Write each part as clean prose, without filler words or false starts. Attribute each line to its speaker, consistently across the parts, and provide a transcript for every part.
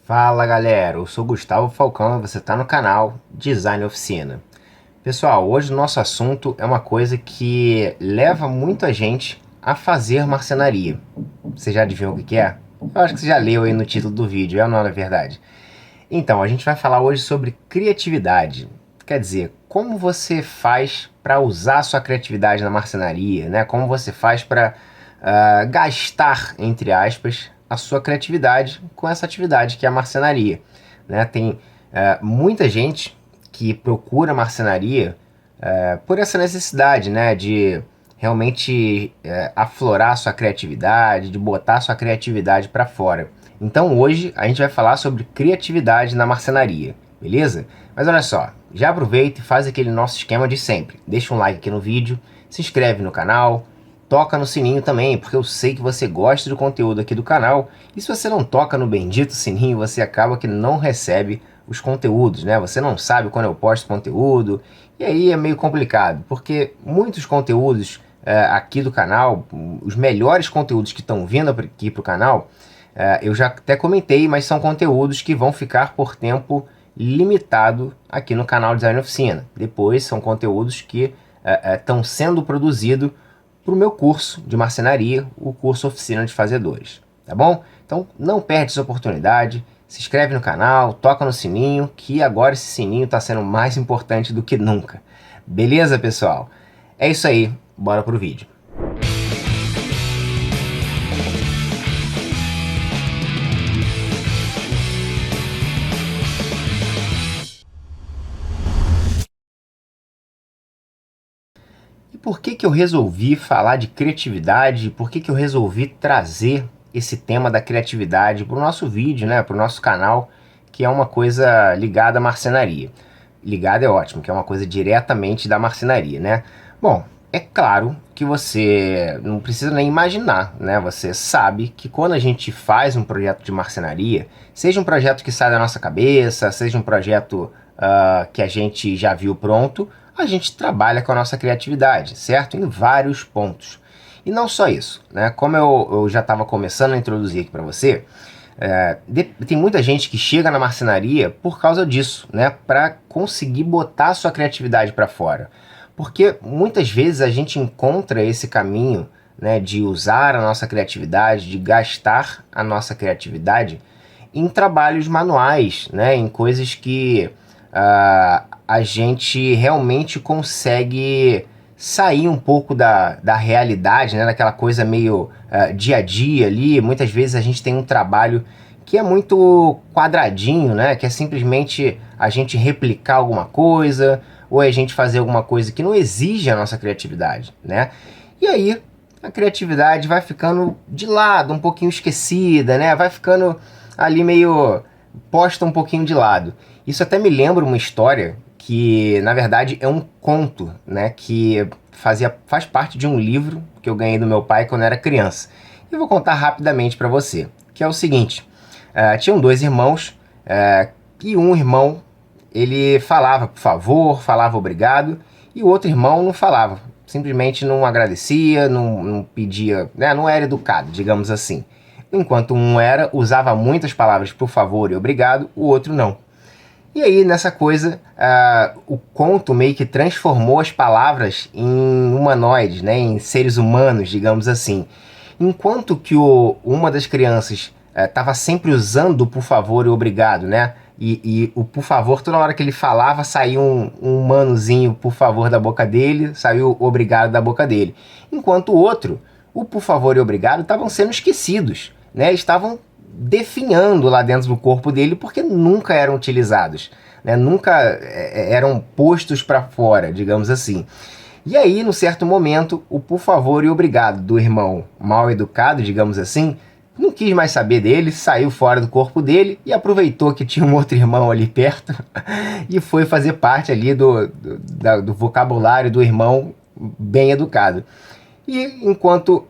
Speaker 1: Fala galera, eu sou Gustavo Falcão e você está no canal Design Oficina. Pessoal, hoje o nosso assunto é uma coisa que leva muita gente a fazer marcenaria. Você já adivinhou o que é? Eu acho que você já leu aí no título do vídeo, é ou não é verdade? Então, a gente vai falar hoje sobre criatividade. Quer dizer, como você faz para usar a sua criatividade na marcenaria, né? Como você faz para gastar, entre aspas, a sua criatividade com essa atividade que é a marcenaria, né? Tem muita gente que procura marcenaria por essa necessidade, né? De realmente aflorar a sua criatividade, de botar a sua criatividade para fora. Então hoje a gente vai falar sobre criatividade na marcenaria, beleza? Mas olha só, já aproveita e faz aquele nosso esquema de sempre. Deixa um like aqui no vídeo, se inscreve no canal, toca no sininho também, porque eu sei que você gosta do conteúdo aqui do canal. E se você não toca no bendito sininho, você acaba que não recebe os conteúdos, né? Você não sabe quando eu posto conteúdo, e aí é meio complicado, porque muitos conteúdos aqui do canal, os melhores conteúdos que estão vindo aqui para o canal, eu já até comentei, mas são conteúdos que vão ficar por tempo limitado aqui no canal Design Oficina. Depois são conteúdos que estão sendo produzidos para o meu curso de marcenaria, o curso Oficina de Fazedores, tá bom? Então não perde essa oportunidade, se inscreve no canal, toca no sininho, que agora esse sininho está sendo mais importante do que nunca. Beleza, pessoal? É isso aí, bora pro vídeo. E por que eu resolvi falar de criatividade? Por que eu resolvi trazer esse tema da criatividade para o nosso vídeo, né? Para o nosso canal, que é uma coisa ligada à marcenaria. Ligada é ótimo, que é uma coisa diretamente da marcenaria, né? Bom, é claro que você não precisa nem imaginar, né? Você sabe que quando a gente faz um projeto de marcenaria, seja um projeto que sai da nossa cabeça, seja um projeto que a gente já viu pronto, a gente trabalha com a nossa criatividade, certo? Em vários pontos. E não só isso, né? Como eu já estava começando a introduzir aqui para você, tem muita gente que chega na marcenaria por causa disso, né? Para conseguir botar a sua criatividade para fora. Porque muitas vezes a gente encontra esse caminho, né, de usar a nossa criatividade, de gastar a nossa criatividade em trabalhos manuais, né, em coisas que a gente realmente consegue sair um pouco da realidade, né, daquela coisa meio dia a dia ali. Muitas vezes a gente tem um trabalho que é muito quadradinho, né, que é simplesmente a gente replicar alguma coisa, ou é a gente fazer alguma coisa que não exige a nossa criatividade, né? E aí a criatividade vai ficando de lado, um pouquinho esquecida, né? Vai ficando ali meio posta um pouquinho de lado. Isso até me lembra uma história que, na verdade, é um conto, né? Que faz parte de um livro que eu ganhei do meu pai quando eu era criança. E vou contar rapidamente para você, que é o seguinte. Tinham dois irmãos, e um irmão ele falava por favor, falava obrigado, e o outro irmão não falava, simplesmente não agradecia, não pedia, né, não era educado, digamos assim. Enquanto um usava muitas palavras por favor e obrigado, o outro não. E aí, nessa coisa, o conto meio que transformou as palavras em humanoides, né, em seres humanos, digamos assim. Enquanto que uma das crianças estava sempre usando o por favor e obrigado, né? E o por favor, toda hora que ele falava, saía um humanozinho por favor da boca dele, saiu o obrigado da boca dele. Enquanto o outro, o por favor e obrigado estavam sendo esquecidos, né? Estavam definhando lá dentro do corpo dele porque nunca eram utilizados, né? Nunca eram postos para fora, digamos assim. E aí, num certo momento, o por favor e obrigado do irmão mal educado, digamos assim, não quis mais saber dele, saiu fora do corpo dele e aproveitou que tinha um outro irmão ali perto e foi fazer parte ali do vocabulário do irmão bem educado. E enquanto,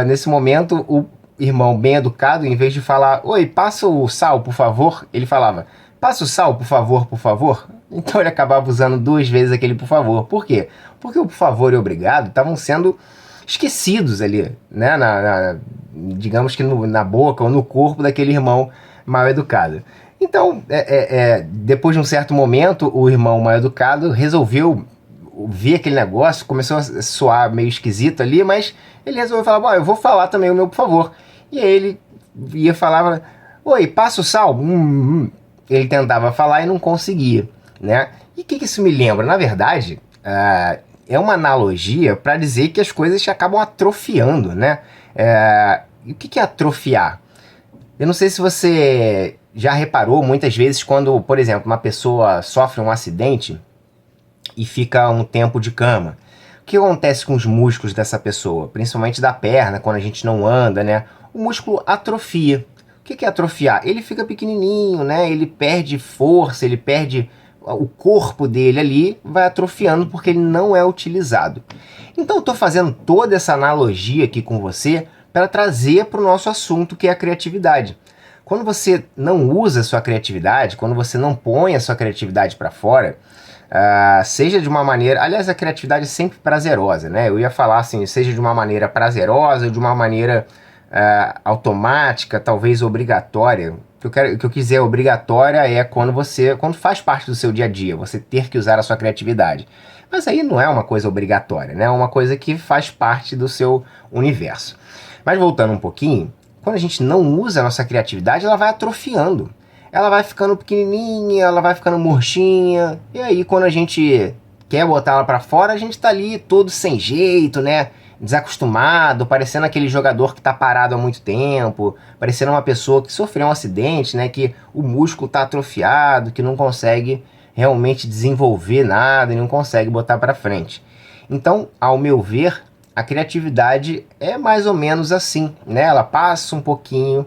Speaker 1: nesse momento, o irmão bem educado, em vez de falar, oi, passa o sal, por favor, ele falava, passa o sal, por favor, por favor. Então ele acabava usando duas vezes aquele por favor. Por quê? Porque o por favor e obrigado estavam sendo esquecidos ali, né? Digamos que na boca ou no corpo daquele irmão mal educado. Então, depois de um certo momento, o irmão mal educado resolveu ver aquele negócio, começou a soar meio esquisito ali, mas ele resolveu falar, bom, eu vou falar também o meu, por favor. E aí ele ia falar, oi, passa o sal. Ele tentava falar e não conseguia, né? E o que isso me lembra? Na verdade, é uma analogia para dizer que as coisas acabam atrofiando, né? E o que é atrofiar? Eu não sei se você já reparou muitas vezes quando, por exemplo, uma pessoa sofre um acidente e fica um tempo de cama. O que acontece com os músculos dessa pessoa? Principalmente da perna, quando a gente não anda, né? O músculo atrofia. O que é atrofiar? Ele fica pequenininho, né? Ele perde força, ele perde o corpo dele ali, vai atrofiando porque ele não é utilizado. Então eu estou fazendo toda essa analogia aqui com você para trazer para o nosso assunto, que é a criatividade. Quando você não usa a sua criatividade, quando você não põe a sua criatividade para fora, seja de uma maneira... Aliás, a criatividade é sempre prazerosa, né? Eu ia falar assim, seja de uma maneira prazerosa ou de uma maneira automática, talvez obrigatória. O que eu quis dizer obrigatória é quando faz parte do seu dia a dia, você ter que usar a sua criatividade. Mas aí não é uma coisa obrigatória, né? É uma coisa que faz parte do seu universo. Mas voltando um pouquinho, quando a gente não usa a nossa criatividade, ela vai atrofiando. Ela vai ficando pequenininha, ela vai ficando murchinha. E aí, quando a gente quer botar ela para fora, a gente tá ali todo sem jeito, né? Desacostumado, parecendo aquele jogador que tá parado há muito tempo, parecendo uma pessoa que sofreu um acidente, né? Que o músculo tá atrofiado, que não consegue realmente desenvolver nada e não consegue botar para frente. Então, ao meu ver, a criatividade é mais ou menos assim, né? Ela passa um pouquinho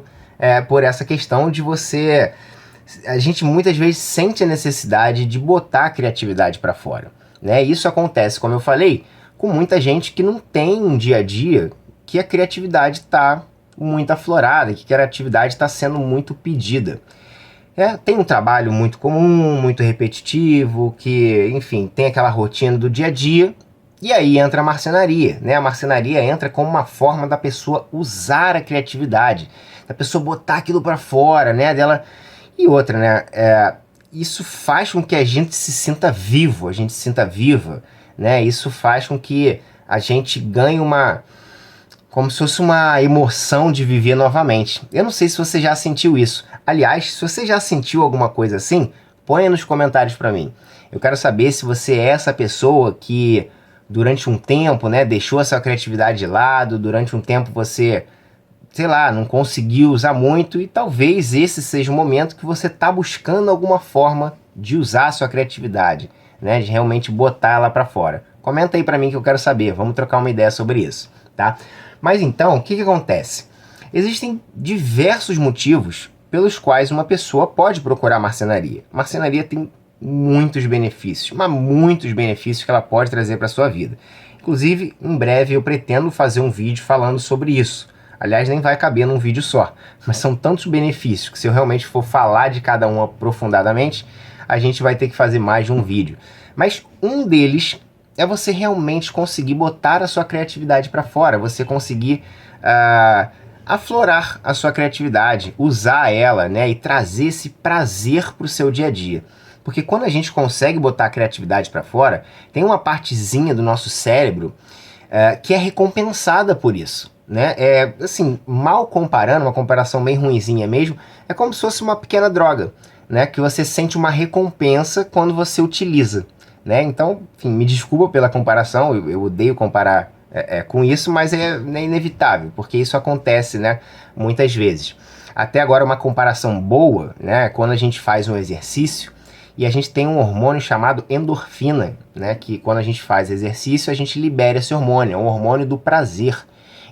Speaker 1: por essa questão de você... A gente muitas vezes sente a necessidade de botar a criatividade para fora, né? Isso acontece, como eu falei, com muita gente que não tem um dia a dia que a criatividade está muito aflorada, que a criatividade está sendo muito pedida. Tem um trabalho muito comum, muito repetitivo, que, enfim, tem aquela rotina do dia a dia, e aí entra a marcenaria, né? A marcenaria entra como uma forma da pessoa usar a criatividade, da pessoa botar aquilo para fora, né? Dela... E outra, né? Isso faz com que a gente se sinta vivo, a gente se sinta viva, né? Isso faz com que a gente ganhe como se fosse uma emoção de viver novamente. Eu não sei se você já sentiu isso. Aliás, se você já sentiu alguma coisa assim, ponha nos comentários para mim. Eu quero saber se você é essa pessoa que durante um tempo, né, deixou a sua criatividade de lado, durante um tempo você, sei lá, não conseguiu usar muito, e talvez esse seja o momento que você está buscando alguma forma de usar a sua criatividade, né, de realmente botar ela para fora. Comenta aí para mim que eu quero saber, vamos trocar uma ideia sobre isso, tá? Mas então, o que acontece? Existem diversos motivos pelos quais uma pessoa pode procurar marcenaria. Marcenaria tem muitos benefícios, mas muitos benefícios que ela pode trazer para a sua vida. Inclusive, em breve eu pretendo fazer um vídeo falando sobre isso. Aliás, nem vai caber num vídeo só, mas são tantos benefícios que se eu realmente for falar de cada um aprofundadamente, a gente vai ter que fazer mais de um vídeo. Mas um deles é você realmente conseguir botar a sua criatividade para fora, você conseguir aflorar a sua criatividade, usar ela, né, e trazer esse prazer para o seu dia a dia. Porque quando a gente consegue botar a criatividade para fora, tem uma partezinha do nosso cérebro que é recompensada por isso, né? Assim, mal comparando, uma comparação bem ruinzinha mesmo, é como se fosse uma pequena droga, né? Que você sente uma recompensa quando você utiliza, né? Então, enfim, me desculpa pela comparação, eu odeio comparar com isso, mas é inevitável, porque isso acontece, né, muitas vezes. Até agora, uma comparação boa, né, quando a gente faz um exercício e a gente tem um hormônio chamado endorfina, né, que quando a gente faz exercício, a gente libera esse hormônio, é um hormônio do prazer.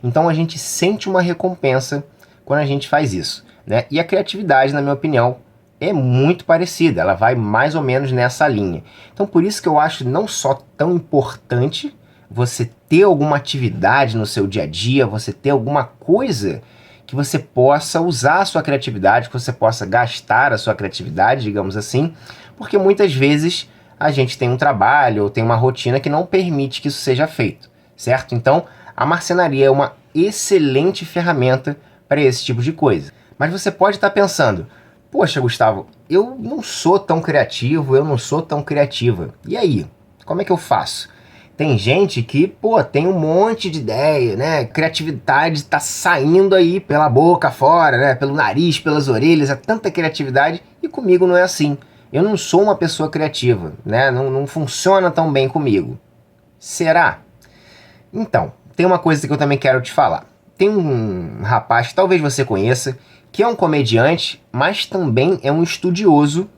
Speaker 1: Então a gente sente uma recompensa quando a gente faz isso, né? E a criatividade, na minha opinião, é muito parecida, ela vai mais ou menos nessa linha. Então por isso que eu acho não só tão importante você ter alguma atividade no seu dia a dia, você ter alguma coisa que você possa usar a sua criatividade, que você possa gastar a sua criatividade, digamos assim, porque muitas vezes a gente tem um trabalho ou tem uma rotina que não permite que isso seja feito, certo? Então, a marcenaria é uma excelente ferramenta para esse tipo de coisa. Mas você pode estar pensando, Poxa, Gustavo, eu não sou tão criativo, eu não sou tão criativa. E aí? Como é que eu faço? Tem gente que, pô, tem um monte de ideia, né? Criatividade tá saindo aí pela boca fora, né? Pelo nariz, pelas orelhas, é tanta criatividade. E comigo não é assim. Eu não sou uma pessoa criativa, né? Não funciona tão bem comigo. Será? Então, tem uma coisa que eu também quero te falar. Tem um rapaz que talvez você conheça, que é um comediante, mas também é um estudioso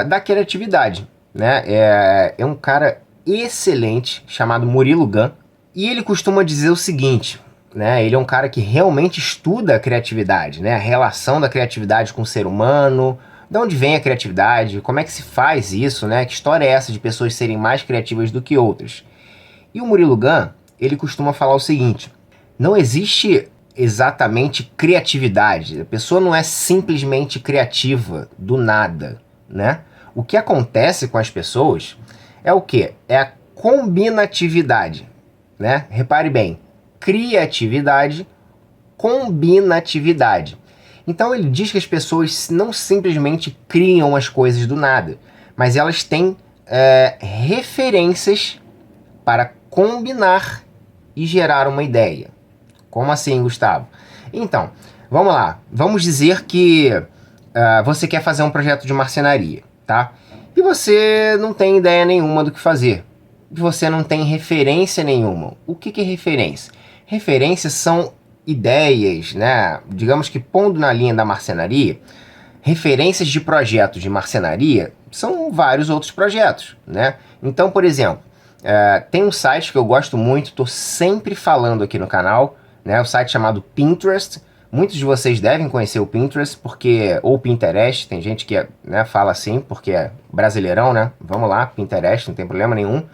Speaker 1: da criatividade, né? É um cara excelente, chamado Murilo Gun, e ele costuma dizer o seguinte, né? Ele é um cara que realmente estuda a criatividade, né? A relação da criatividade com o ser humano, de onde vem a criatividade, como é que se faz isso, né? Que história é essa de pessoas serem mais criativas do que outras? E o Murilo Gun, ele costuma falar o seguinte: não existe exatamente criatividade. A pessoa não é simplesmente criativa do nada, né? O que acontece com as pessoas é o quê? É a combinatividade, né? Repare bem, criatividade, combinatividade. Então ele diz que as pessoas não simplesmente criam as coisas do nada, mas elas têm referências para combinar e gerar uma ideia. Como assim, Gustavo? Então, vamos lá. Vamos dizer que você quer fazer um projeto de marcenaria, tá? E você não tem ideia nenhuma do que fazer. Você não tem referência nenhuma. O que é referência? Referências são ideias, né? Digamos que pondo na linha da marcenaria, referências de projetos de marcenaria são vários outros projetos, né? Então, por exemplo, tem um site que eu gosto muito, estou sempre falando aqui no canal, né? O site chamado Pinterest. Muitos de vocês devem conhecer o Pinterest, porque ou Pinterest, tem gente que né, fala assim, porque é brasileirão, né? Vamos lá, Pinterest, não tem problema nenhum.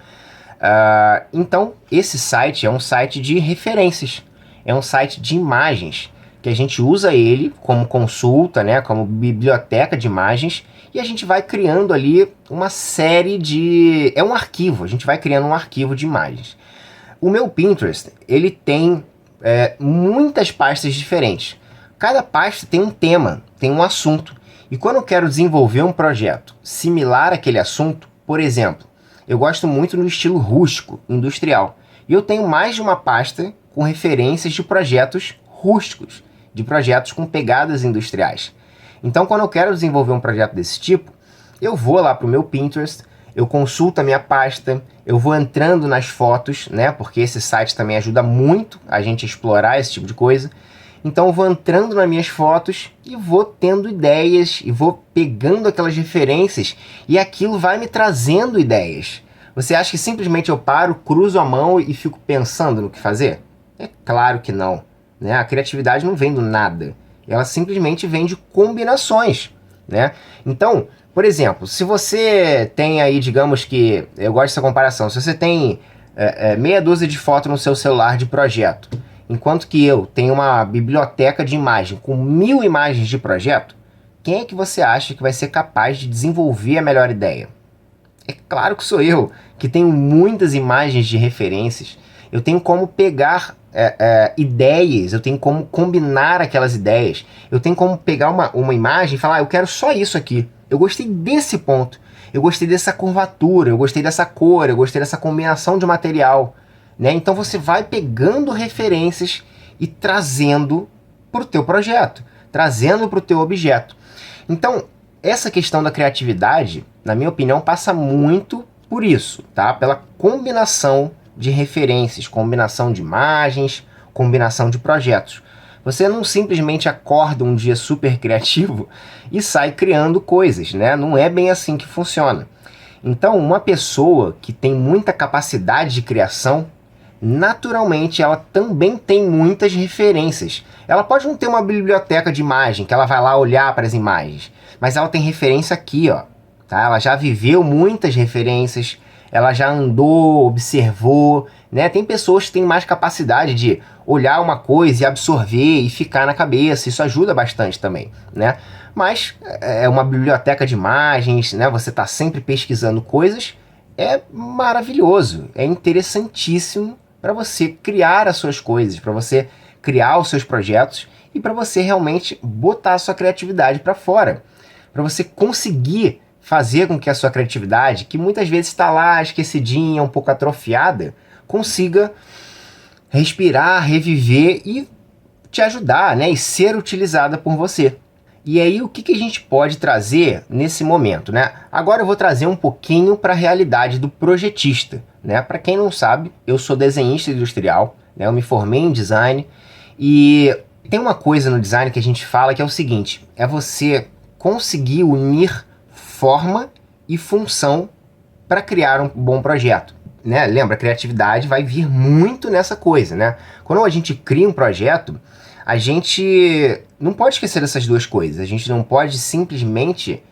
Speaker 1: Então, esse site é um site de referências, é um site de imagens, que a gente usa ele como consulta, né, como biblioteca de imagens, e a gente vai criando ali uma série de... é um arquivo, a gente vai criando um arquivo de imagens. O meu Pinterest, ele tem muitas pastas diferentes. Cada pasta tem um tema, tem um assunto. E quando eu quero desenvolver um projeto similar àquele assunto, por exemplo, eu gosto muito no estilo rústico, industrial. E eu tenho mais de uma pasta com referências de projetos rústicos, de projetos com pegadas industriais. Então, quando eu quero desenvolver um projeto desse tipo, eu vou lá para o meu Pinterest, eu consulto a minha pasta, eu vou entrando nas fotos, né? Porque esse site também ajuda muito a gente a explorar esse tipo de coisa. Então eu vou entrando nas minhas fotos e vou tendo ideias e vou pegando aquelas referências e aquilo vai me trazendo ideias. Você acha que simplesmente eu paro, cruzo a mão e fico pensando no que fazer? É claro que não, né? A criatividade não vem do nada. Ela simplesmente vem de combinações, né? Então, por exemplo, se você tem aí, digamos que, eu gosto dessa comparação, se você tem meia dúzia de fotos no seu celular de projeto, enquanto que eu tenho uma biblioteca de imagem com 1000 imagens de projeto, quem é que você acha que vai ser capaz de desenvolver a melhor ideia? É claro que sou eu, que tenho muitas imagens de referências. Eu tenho como pegar ideias, eu tenho como combinar aquelas ideias. Eu tenho como pegar uma imagem e falar, eu quero só isso aqui. Eu gostei desse ponto, eu gostei dessa curvatura, eu gostei dessa cor, eu gostei dessa combinação de material. Né? Então você vai pegando referências e trazendo para o teu projeto, trazendo para o teu objeto. Então, essa questão da criatividade, na minha opinião, passa muito por isso, tá? Pela combinação de referências, combinação de imagens, combinação de projetos. Você não simplesmente acorda um dia super criativo e sai criando coisas, né? Não é bem assim que funciona. Então, uma pessoa que tem muita capacidade de criação, naturalmente ela também tem muitas referências. Ela pode não ter uma biblioteca de imagem, que ela vai lá olhar para as imagens, mas ela tem referência aqui, ó, tá? Ela já viveu muitas referências, ela já andou, observou, né? Tem pessoas que têm mais capacidade de olhar uma coisa e absorver e ficar na cabeça, isso ajuda bastante também, né? Mas é uma biblioteca de imagens, né? Você está sempre pesquisando coisas, é maravilhoso, é interessantíssimo para você criar as suas coisas, para você criar os seus projetos e para você realmente botar a sua criatividade para fora, para você conseguir fazer com que a sua criatividade, que muitas vezes está lá esquecidinha, um pouco atrofiada, consiga respirar, reviver e te ajudar, né, e ser utilizada por você. E aí, o que a gente pode trazer nesse momento, né? Agora eu vou trazer um pouquinho para a realidade do projetista, né? Para quem não sabe, eu sou desenhista industrial, né? Eu me formei em design e tem uma coisa no design que a gente fala que é o seguinte, é você conseguir unir forma e função para criar um bom projeto, né? Lembra, a criatividade vai vir muito nessa coisa, né? Quando a gente cria um projeto, a gente não pode esquecer dessas duas coisas. A gente não pode simplesmente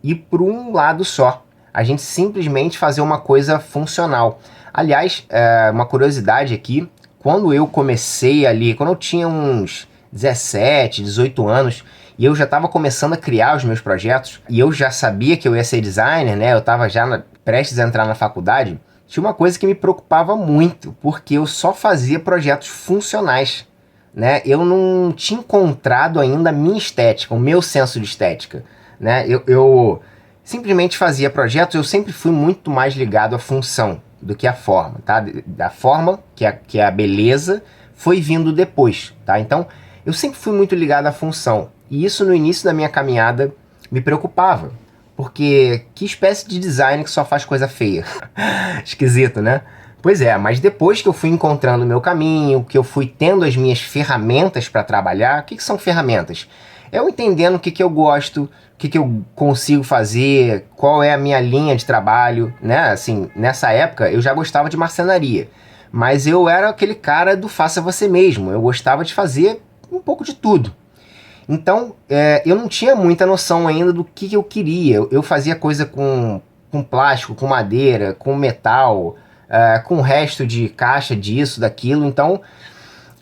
Speaker 1: ir por um lado só. A gente simplesmente fazer uma coisa funcional. Aliás, uma curiosidade aqui, quando eu comecei ali, quando eu tinha uns 17, 18 anos, e eu já estava começando a criar os meus projetos, e eu já sabia que eu ia ser designer, né? Eu estava já prestes a entrar na faculdade, tinha uma coisa que me preocupava muito, porque eu só fazia projetos funcionais, né? Eu não tinha encontrado ainda a minha estética, o meu senso de estética, né? Eu simplesmente fazia projetos, eu sempre fui muito mais ligado à função do que à forma, tá? Da forma, que é a beleza, foi vindo depois, tá? Então, eu sempre fui muito ligado à função, e isso no início da minha caminhada me preocupava, porque que espécie de design que só faz coisa feia? Esquisito, né? Pois é, mas depois que eu fui encontrando o meu caminho, que eu fui tendo as minhas ferramentas para trabalhar, o que são ferramentas? Eu entendendo o que eu gosto, o que eu consigo fazer, qual é a minha linha de trabalho, né? Assim, nessa época eu já gostava de marcenaria, mas eu era aquele cara do faça você mesmo, eu gostava de fazer um pouco de tudo. Então, eu não tinha muita noção ainda do que eu queria. Eu fazia coisa com plástico, com madeira, com metal, com resto de caixa disso, daquilo. Então,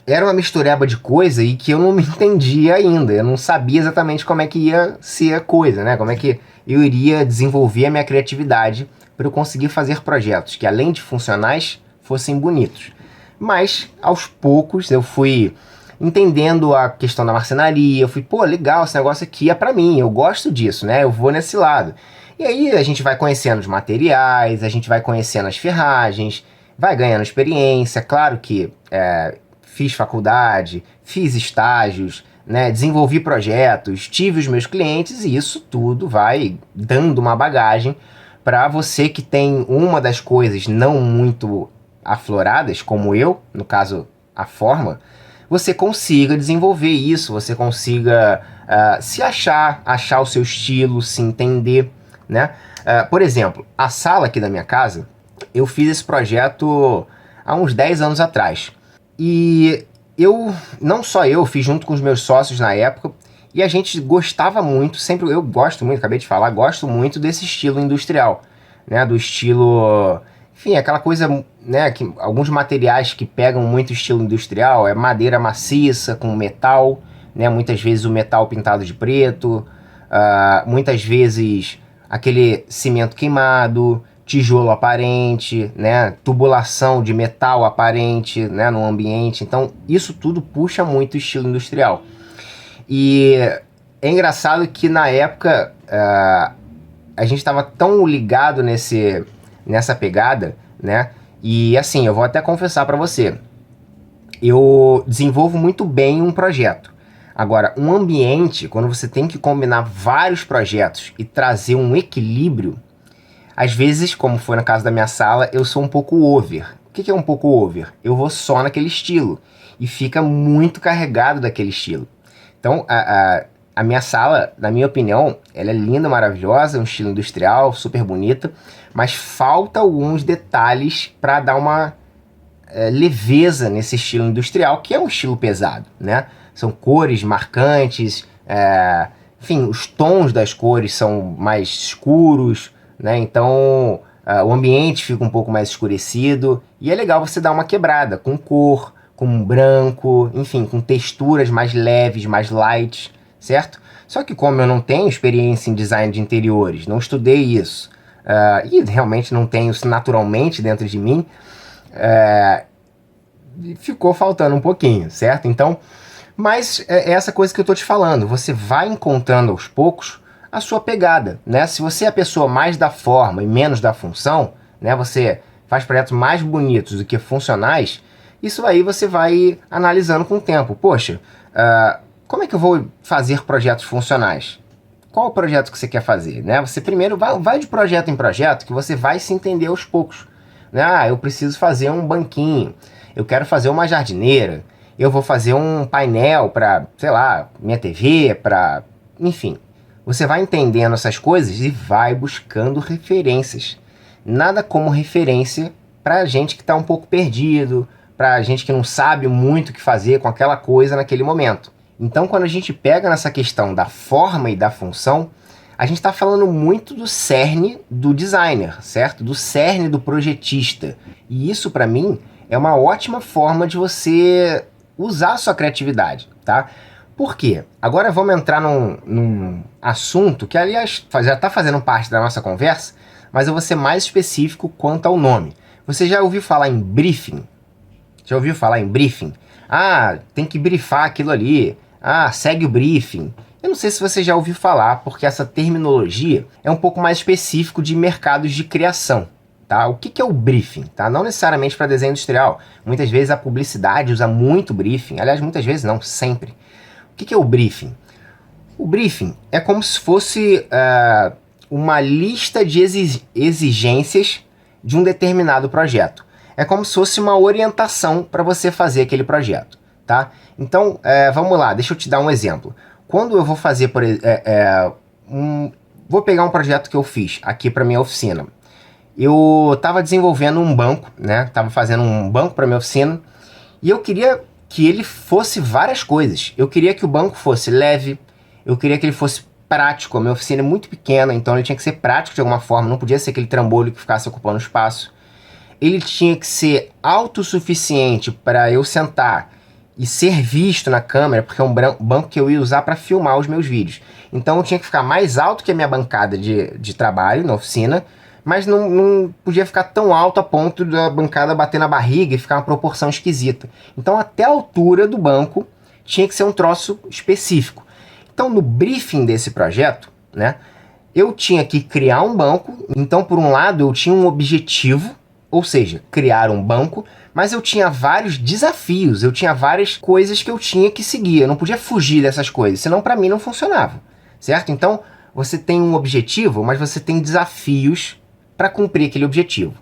Speaker 1: era uma mistureba de coisa e que eu não me entendia ainda. Eu não sabia exatamente como é que ia ser a coisa, né? Como é que eu iria desenvolver a minha criatividade para eu conseguir fazer projetos que, além de funcionais, fossem bonitos. Mas, aos poucos, eu fui entendendo a questão da marcenaria, eu fui, pô, legal, esse negócio aqui é pra mim, eu gosto disso, né? Eu vou nesse lado. E aí a gente vai conhecendo os materiais, a gente vai conhecendo as ferragens, vai ganhando experiência. Claro que fiz faculdade, fiz estágios, né? Desenvolvi projetos, tive os meus clientes e isso tudo vai dando uma bagagem para você que tem uma das coisas não muito afloradas, como eu, no caso a forma, você consiga desenvolver isso, você consiga se achar o seu estilo, se entender, né? Por exemplo, a sala aqui da minha casa, eu fiz esse projeto há uns 10 anos atrás. E não só eu, fiz junto com os meus sócios na época, e a gente gostava muito, sempre eu gosto muito, acabei de falar, gosto muito desse estilo industrial, né? Do estilo, enfim, aquela coisa, né, que alguns materiais que pegam muito estilo industrial, é madeira maciça com metal, né, muitas vezes o metal pintado de preto, muitas vezes aquele cimento queimado, tijolo aparente, né, tubulação de metal aparente, né, no ambiente. Então isso tudo puxa muito o estilo industrial. E é engraçado que na época a gente estava tão ligado nessa pegada, né? E assim, eu vou até confessar para você, eu desenvolvo muito bem um projeto. Agora, um ambiente, quando você tem que combinar vários projetos e trazer um equilíbrio, às vezes, como foi no caso da minha sala, eu sou um pouco over. O que é um pouco over? Eu vou só naquele estilo e fica muito carregado daquele estilo. Então, a minha sala, na minha opinião, ela é linda, maravilhosa, um estilo industrial, super bonita, mas falta alguns detalhes para dar uma leveza nesse estilo industrial, que é um estilo pesado, né? São cores marcantes, enfim, os tons das cores são mais escuros, né? Então o ambiente fica um pouco mais escurecido e é legal você dar uma quebrada com cor, com branco, enfim, com texturas mais leves, mais light, certo? Só que como eu não tenho experiência em design de interiores, não estudei isso, e realmente não tenho isso naturalmente dentro de mim, ficou faltando um pouquinho, certo? Então, Mas é essa coisa que eu estou te falando, você vai encontrando aos poucos a sua pegada, né? Se você é a pessoa mais da forma e menos da função, né? Você faz projetos mais bonitos do que funcionais, isso aí você vai analisando com o tempo. Poxa, como é que eu vou fazer projetos funcionais? Qual o projeto que você quer fazer, né? Você primeiro vai de projeto em projeto que você vai se entender aos poucos. Né? Ah, eu preciso fazer um banquinho, eu quero fazer uma jardineira, eu vou fazer um painel para, sei lá, minha TV, para... Enfim, você vai entendendo essas coisas e vai buscando referências. Nada como referência para gente que está um pouco perdido, para gente que não sabe muito o que fazer com aquela coisa naquele momento. Então, quando a gente pega nessa questão da forma e da função, a gente está falando muito do cerne do designer, certo? Do cerne do projetista. E isso, para mim, é uma ótima forma de você usar a sua criatividade, tá? Por quê? Agora vamos entrar num assunto que, aliás, já está fazendo parte da nossa conversa, mas eu vou ser mais específico quanto ao nome. Você já ouviu falar em briefing? Já ouviu falar em briefing? Ah, tem que briefar aquilo ali. Ah, segue o briefing. Eu não sei se você já ouviu falar, porque essa terminologia é um pouco mais específico de mercados de criação. Tá? O que é o briefing? Tá? Não necessariamente para desenho industrial. Muitas vezes a publicidade usa muito briefing. Aliás, muitas vezes não, sempre. O que é o briefing? O briefing é como se fosse uma lista de exigências de um determinado projeto. É como se fosse uma orientação para você fazer aquele projeto. Tá? Então, vamos lá, deixa eu te dar um exemplo. Quando eu vou fazer, vou pegar um projeto que eu fiz aqui para minha oficina. Eu estava desenvolvendo um banco, né? Estava fazendo um banco para minha oficina e eu queria que ele fosse várias coisas. Eu queria que o banco fosse leve, eu queria que ele fosse prático. A minha oficina é muito pequena, então ele tinha que ser prático de alguma forma, não podia ser aquele trambolho que ficasse ocupando espaço. Ele tinha que ser autossuficiente para eu sentar e ser visto na câmera, porque é um banco que eu ia usar para filmar os meus vídeos. Então eu tinha que ficar mais alto que a minha bancada de trabalho na oficina, mas não podia ficar tão alto a ponto da bancada bater na barriga e ficar uma proporção esquisita. Então até a altura do banco tinha que ser um troço específico. Então no briefing desse projeto, né, eu tinha que criar um banco. Então por um lado eu tinha um objetivo, ou seja, criar um banco, mas eu tinha vários desafios, eu tinha várias coisas que eu tinha que seguir, eu não podia fugir dessas coisas, senão para mim não funcionava, certo? Então, você tem um objetivo, mas você tem desafios para cumprir aquele objetivo.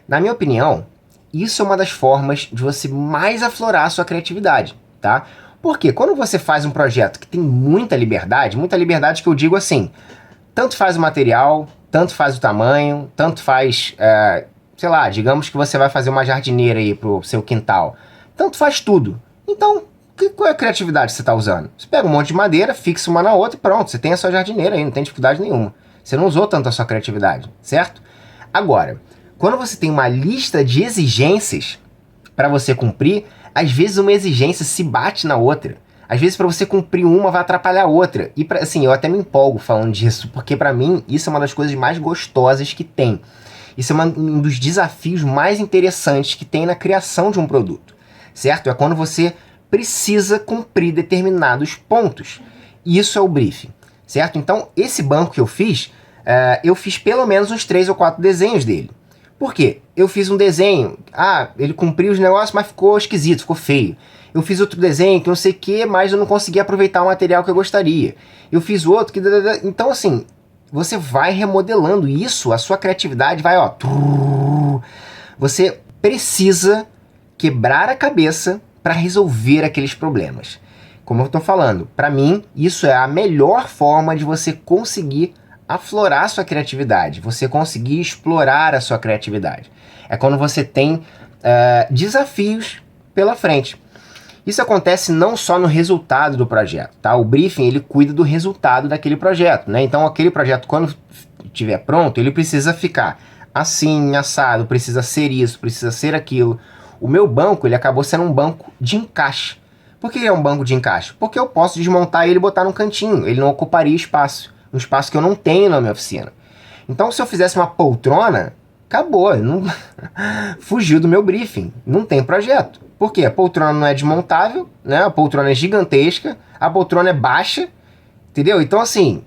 Speaker 1: Na minha opinião, isso é uma das formas de você mais aflorar a sua criatividade, tá? Porque quando você faz um projeto que tem muita liberdade que eu digo assim, tanto faz o material, tanto faz o tamanho, tanto faz... sei lá, digamos que você vai fazer uma jardineira aí pro seu quintal. Tanto faz tudo. Então, qual é a criatividade que você está usando? Você pega um monte de madeira, fixa uma na outra e pronto, você tem a sua jardineira aí, não tem dificuldade nenhuma. Você não usou tanto a sua criatividade, certo? Agora, quando você tem uma lista de exigências para você cumprir, às vezes uma exigência se bate na outra. Às vezes para você cumprir uma vai atrapalhar a outra. E assim, eu até me empolgo falando disso, porque para mim isso é uma das coisas mais gostosas que tem. Isso é um dos desafios mais interessantes que tem na criação de um produto, certo? É quando você precisa cumprir determinados pontos. Isso é o briefing, certo? Então, esse banco que eu fiz pelo menos uns 3 ou 4 desenhos dele. Por quê? Eu fiz um desenho, ele cumpriu os negócios, mas ficou esquisito, ficou feio. Eu fiz outro desenho que não sei o que, mas eu não consegui aproveitar o material que eu gostaria. Eu fiz outro que... Então, assim... Você vai remodelando isso, a sua criatividade vai, ó... Você precisa quebrar a cabeça para resolver aqueles problemas. Como eu estou falando, para mim, isso é a melhor forma de você conseguir aflorar a sua criatividade, você conseguir explorar a sua criatividade. É quando você tem desafios pela frente. Isso acontece não só no resultado do projeto, tá? O briefing, ele cuida do resultado daquele projeto, né? Então, aquele projeto, quando estiver pronto, ele precisa ficar assim, assado, precisa ser isso, precisa ser aquilo. O meu banco, ele acabou sendo um banco de encaixe. Por que é um banco de encaixe? Porque eu posso desmontar ele e botar num cantinho. Ele não ocuparia espaço. Um espaço que eu não tenho na minha oficina. Então, se eu fizesse uma poltrona, acabou. Não... Fugiu do meu briefing. Não tem projeto. Por quê? A poltrona não é desmontável, né? A poltrona é gigantesca, a poltrona é baixa, entendeu? Então, assim,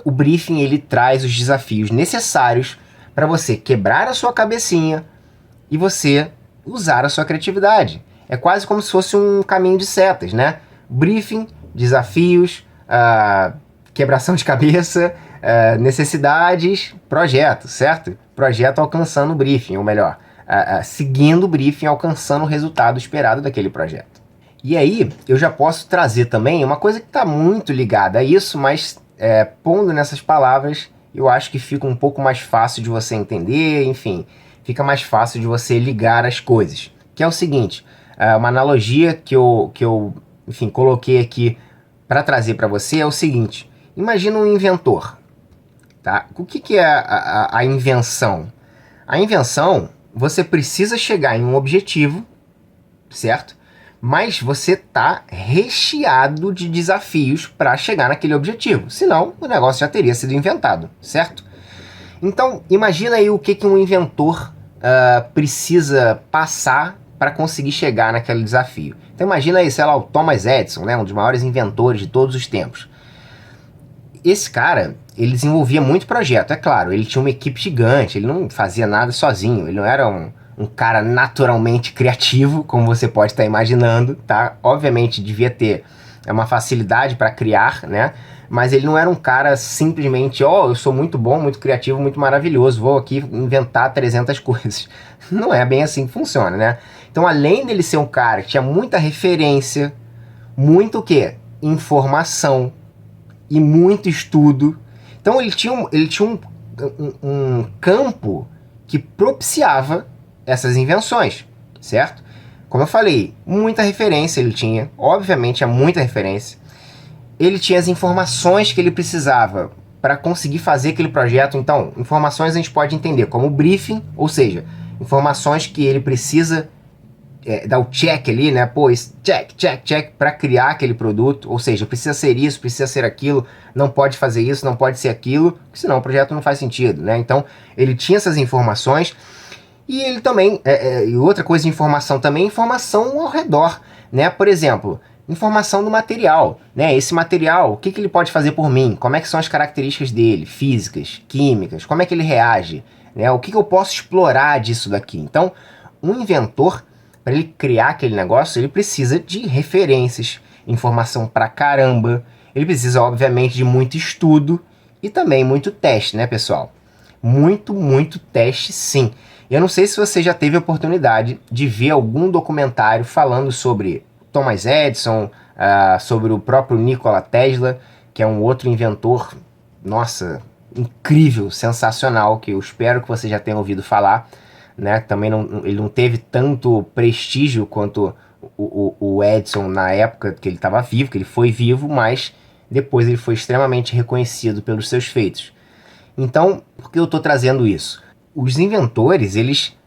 Speaker 1: o briefing ele traz os desafios necessários para você quebrar a sua cabecinha e você usar a sua criatividade. É quase como se fosse um caminho de setas, né? Briefing, desafios, quebração de cabeça, necessidades, projeto, certo? Projeto alcançando o briefing, ou melhor, seguindo o briefing, alcançando o resultado esperado daquele projeto. E aí, eu já posso trazer também uma coisa que está muito ligada a isso, mas pondo nessas palavras, eu acho que fica um pouco mais fácil de você entender, enfim, fica mais fácil de você ligar as coisas. Que é o seguinte, uma analogia que eu enfim, coloquei aqui para trazer para você é o seguinte, imagina um inventor, tá? O que é a invenção? A invenção, você precisa chegar em um objetivo, certo? Mas você tá recheado de desafios para chegar naquele objetivo. Senão, o negócio já teria sido inventado, certo? Então, imagina aí o que um inventor precisa passar para conseguir chegar naquele desafio. Então, imagina aí, sei lá, o Thomas Edison, né, um dos maiores inventores de todos os tempos. Esse cara, ele desenvolvia muito projeto, é claro, ele tinha uma equipe gigante, ele não fazia nada sozinho, ele não era um cara naturalmente criativo, como você pode estar imaginando, tá? Obviamente devia ter uma facilidade para criar, né? Mas ele não era um cara simplesmente, eu sou muito bom, muito criativo, muito maravilhoso, vou aqui inventar 300 coisas. Não é bem assim que funciona, né? Então, além dele ser um cara que tinha muita referência, muito o quê? Informação e muito estudo. Então, ele tinha um campo que propiciava essas invenções, certo? Como eu falei, muita referência ele tinha, obviamente é muita referência. Ele tinha as informações que ele precisava para conseguir fazer aquele projeto. Então, informações a gente pode entender como briefing, ou seja, informações que ele precisa dar o check ali, né? Pô, check, para criar aquele produto. Ou seja, precisa ser isso, precisa ser aquilo, não pode fazer isso, não pode ser aquilo, senão o projeto não faz sentido, né? Então, ele tinha essas informações. E ele também, e outra coisa de informação também, informação ao redor, né? Por exemplo, informação do material, né? Esse material, o que ele pode fazer por mim? Como é que são as características dele, físicas, químicas? Como é que ele reage? Né? O que eu posso explorar disso daqui? Então, um inventor, para ele criar aquele negócio, ele precisa de referências, informação pra caramba. Ele precisa, obviamente, de muito estudo e também muito teste, né, pessoal? Muito teste, sim. Eu não sei se você já teve a oportunidade de ver algum documentário falando sobre Thomas Edison, sobre o próprio Nikola Tesla, que é um outro inventor, nossa, incrível, sensacional, que eu espero que você já tenha ouvido falar, né? Também ele não teve tanto prestígio quanto o Edison na época que ele estava vivo, que ele foi vivo, mas depois ele foi extremamente reconhecido pelos seus feitos. Então, por que eu estou trazendo isso? Os inventores, eles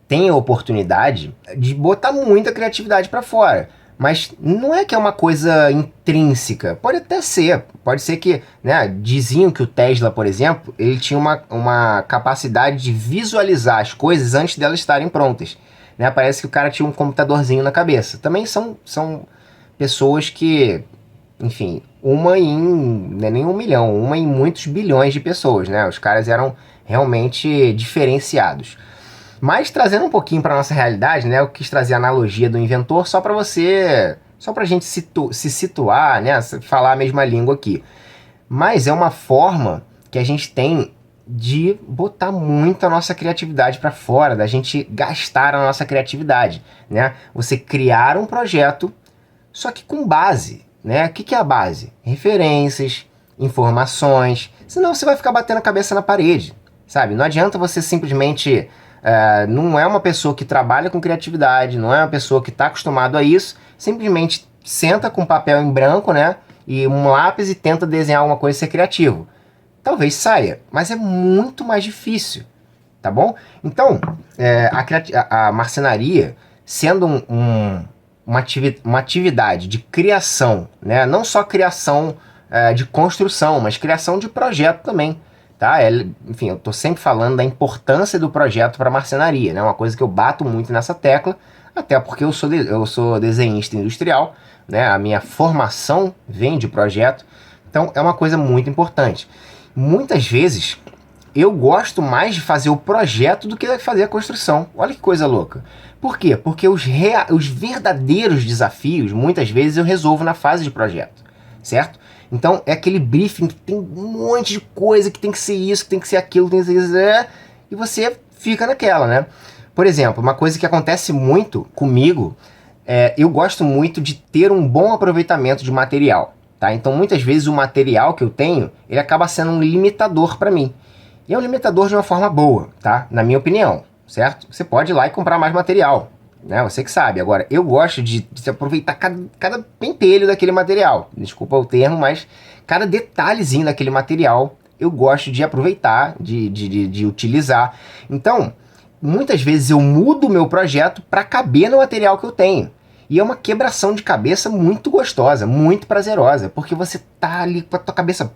Speaker 1: têm a oportunidade de botar muita criatividade para fora. Mas não é que é uma coisa intrínseca. Pode até ser. Pode ser que, né, diziam que o Tesla, por exemplo, ele tinha uma capacidade de visualizar as coisas antes delas estarem prontas. Né? Parece que o cara tinha um computadorzinho na cabeça. Também são pessoas que, enfim, uma em, não é nem 1 milhão, uma em muitos bilhões de pessoas, né? Os caras eram realmente diferenciados. Mas trazendo um pouquinho para nossa realidade, né? Eu quis trazer a analogia do inventor só para a gente se situar, né? Falar a mesma língua aqui. Mas é uma forma que a gente tem de botar muito a nossa criatividade para fora, da gente gastar a nossa criatividade, né? Você criar um projeto, só que com base, né? O que é a base? Referências, informações, senão você vai ficar batendo a cabeça na parede, sabe? Não adianta você simplesmente... não é uma pessoa que trabalha com criatividade, não é uma pessoa que está acostumado a isso, simplesmente senta com papel em branco, né? E um lápis e tenta desenhar alguma coisa e ser criativo. Talvez saia, mas é muito mais difícil, tá bom? Então, a marcenaria, sendo uma atividade de criação, né? Não só criação de construção, mas criação de projeto também, tá? Enfim, eu estou sempre falando da importância do projeto para a marcenaria, né? Uma coisa que eu bato muito nessa tecla, até porque eu sou desenhista industrial, né? A minha formação vem de projeto, então é uma coisa muito importante. Muitas vezes eu gosto mais de fazer o projeto do que de fazer a construção. Olha que coisa louca. Por quê? Porque os verdadeiros desafios, muitas vezes, eu resolvo na fase de projeto, certo? Então é aquele briefing que tem um monte de coisa, que tem que ser isso, que tem que ser aquilo, tem que ser isso, e você fica naquela, né? Por exemplo, uma coisa que acontece muito comigo, eu gosto muito de ter um bom aproveitamento de material, tá? Então muitas vezes o material que eu tenho, ele acaba sendo um limitador para mim. E é um limitador de uma forma boa, tá? Na minha opinião, certo? Você pode ir lá e comprar mais material, né? Você que sabe. Agora, eu gosto de aproveitar cada pentelho daquele material. Desculpa o termo, mas cada detalhezinho daquele material eu gosto de aproveitar, de utilizar. Então, muitas vezes eu mudo o meu projeto para caber no material que eu tenho. E é uma quebração de cabeça muito gostosa, muito prazerosa, porque você tá ali com a tua cabeça...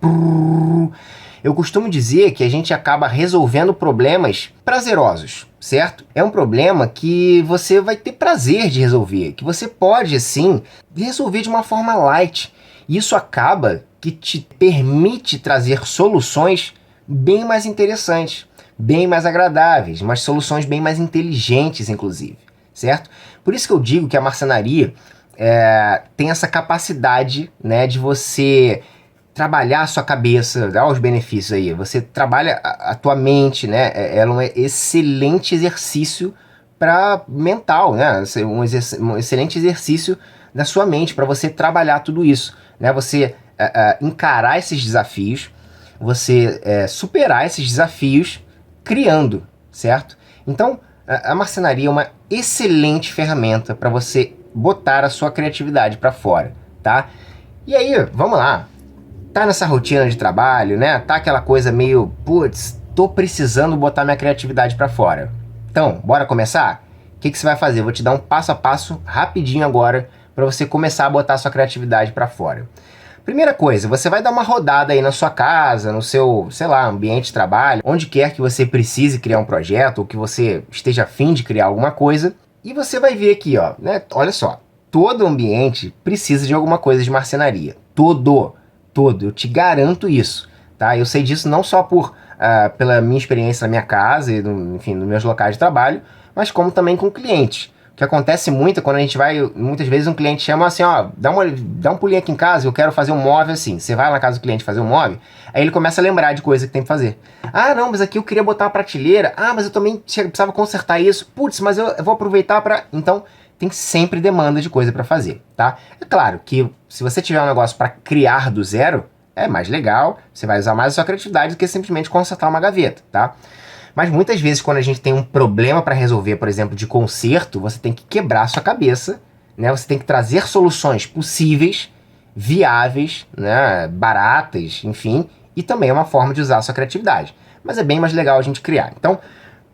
Speaker 1: Eu costumo dizer que a gente acaba resolvendo problemas prazerosos, certo? É um problema que você vai ter prazer de resolver, que você pode, assim, resolver de uma forma light. Isso acaba que te permite trazer soluções bem mais interessantes, bem mais agradáveis, mas soluções bem mais inteligentes, inclusive, certo? Por isso que eu digo que a marcenaria tem essa capacidade, né, de você trabalhar a sua cabeça, olha os benefícios aí, você trabalha a tua mente, né, ela é um excelente exercício para mental, né, um excelente exercício da sua mente, para você trabalhar tudo isso, né, você encarar esses desafios, você superar esses desafios criando, certo? Então, a marcenaria é uma excelente ferramenta para você botar a sua criatividade para fora, tá? E aí, vamos lá. Tá nessa rotina de trabalho, né? Tá aquela coisa meio, putz, tô precisando botar minha criatividade para fora. Então, bora começar? O que você vai fazer? Eu vou te dar um passo a passo rapidinho agora para você começar a botar a sua criatividade para fora. Primeira coisa, você vai dar uma rodada aí na sua casa, no seu, sei lá, ambiente de trabalho, onde quer que você precise criar um projeto ou que você esteja a fim de criar alguma coisa, e você vai ver aqui, ó, né? Olha só, todo ambiente precisa de alguma coisa de marcenaria. Todo, eu te garanto isso, tá? Eu sei disso não só pela minha experiência na minha casa e, enfim, nos meus locais de trabalho, mas como também com clientes. O que acontece muito é quando a gente vai, muitas vezes um cliente chama assim, ó, dá um pulinho aqui em casa, eu quero fazer um móvel assim. Você vai lá na casa do cliente fazer um móvel, aí ele começa a lembrar de coisa que tem que fazer. Ah, não, mas aqui eu queria botar uma prateleira. Ah, mas eu também precisava consertar isso. Putz, mas eu vou aproveitar para... Então, tem sempre demanda de coisa para fazer, tá? É claro que se você tiver um negócio para criar do zero, é mais legal, você vai usar mais a sua criatividade do que simplesmente consertar uma gaveta, tá? Mas muitas vezes quando a gente tem um problema para resolver, por exemplo, de conserto, você tem que quebrar a sua cabeça, né? Você tem que trazer soluções possíveis, viáveis, né? Baratas, enfim, e também é uma forma de usar a sua criatividade. Mas é bem mais legal a gente criar. Então,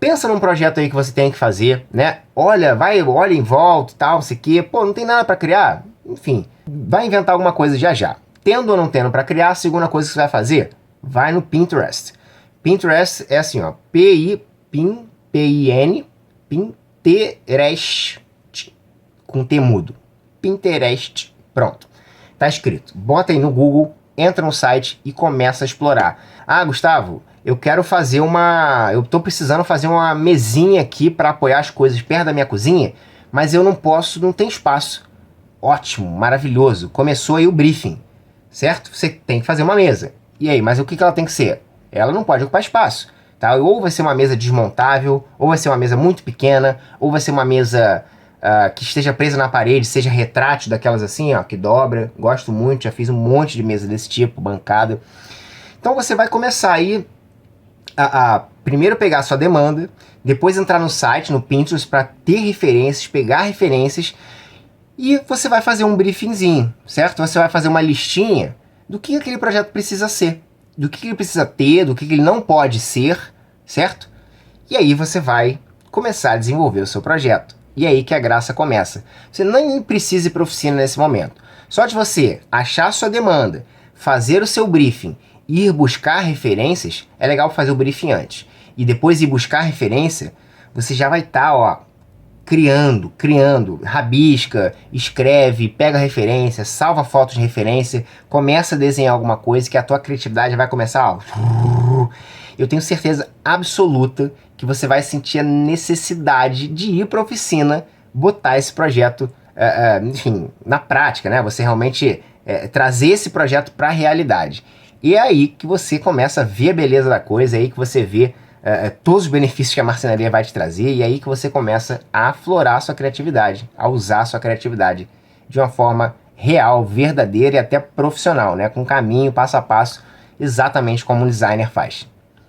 Speaker 1: pensa num projeto aí que você tem que fazer, né? Olha em volta e tal, não sei o quê. Pô, não tem nada para criar? Enfim, vai inventar alguma coisa já já. Tendo ou não tendo para criar, a segunda coisa que você vai fazer, vai no Pinterest. Pinterest é assim, ó, P-I-N, Pinterest, com T mudo. Pinterest, pronto. Tá escrito. Bota aí no Google, entra no site e começa a explorar. Ah, Gustavo, eu tô precisando fazer uma mesinha aqui para apoiar as coisas perto da minha cozinha, mas eu não posso, não tem espaço. Ótimo, maravilhoso. Começou aí o briefing, certo? Você tem que fazer uma mesa. E aí, mas o que ela tem que ser? Ela não pode ocupar espaço, tá? Ou vai ser uma mesa desmontável, ou vai ser uma mesa muito pequena, ou vai ser uma mesa que esteja presa na parede, seja retrátil, daquelas assim, ó, que dobra. Gosto muito, já fiz um monte de mesa desse tipo, bancada. Então você vai começar aí a primeiro pegar a sua demanda, depois entrar no site, no Pinterest, para ter referências, pegar referências, e você vai fazer um briefingzinho, certo? Você vai fazer uma listinha do que aquele projeto precisa ser, do que ele precisa ter, do que ele não pode ser, certo? E aí você vai começar a desenvolver o seu projeto. E aí que a graça começa. Você nem precisa ir para oficina nesse momento. Só de você achar a sua demanda, fazer o seu briefing, ir buscar referências, é legal fazer o briefing antes. E depois ir buscar referência, você já vai estar, criando, rabisca, escreve, pega referência, salva fotos de referência, começa a desenhar alguma coisa que a tua criatividade vai começar, ó, eu tenho certeza absoluta que você vai sentir a necessidade de ir para a oficina, botar esse projeto, enfim, na prática, né? Você realmente trazer esse projeto para a realidade. E é aí que você começa a ver a beleza da coisa, é aí que você vê todos os benefícios que a marcenaria vai te trazer, e é aí que você começa a aflorar a sua criatividade, a usar a sua criatividade de uma forma real, verdadeira e até profissional, né? Com caminho, passo a passo, exatamente como um designer faz.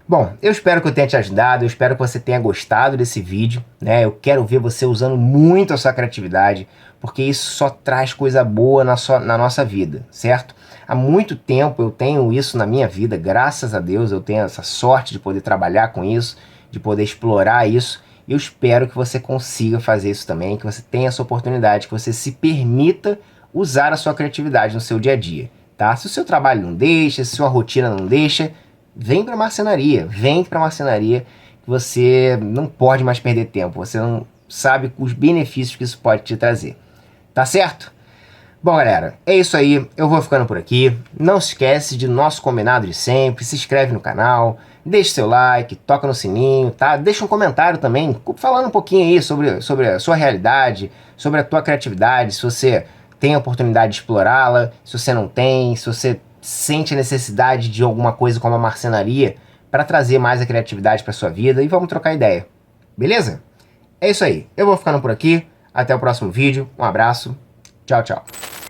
Speaker 1: Bom, eu espero que eu tenha te ajudado, eu espero que você tenha gostado desse vídeo, né? Eu quero ver você usando muito a sua criatividade, porque isso só traz coisa boa na nossa vida, certo? Há muito tempo eu tenho isso na minha vida, graças a Deus eu tenho essa sorte de poder trabalhar com isso, de poder explorar isso, e eu espero que você consiga fazer isso também, que você tenha essa oportunidade, que você se permita usar a sua criatividade no seu dia a dia, tá? Se o seu trabalho não deixa, se a sua rotina não deixa, vem para a marcenaria, que você não pode mais perder tempo, você não sabe os benefícios que isso pode te trazer, tá certo? Bom, galera, é isso aí, eu vou ficando por aqui, não se esquece de nosso combinado de sempre, se inscreve no canal, deixa seu like, toca no sininho, tá? Deixa um comentário também, falando um pouquinho aí sobre a sua realidade, sobre a tua criatividade, se você tem a oportunidade de explorá-la, se você não tem, se você sente a necessidade de alguma coisa como a marcenaria para trazer mais a criatividade para sua vida, e vamos trocar ideia, beleza? É isso aí, eu vou ficando por aqui, até o próximo vídeo, um abraço, tchau, tchau.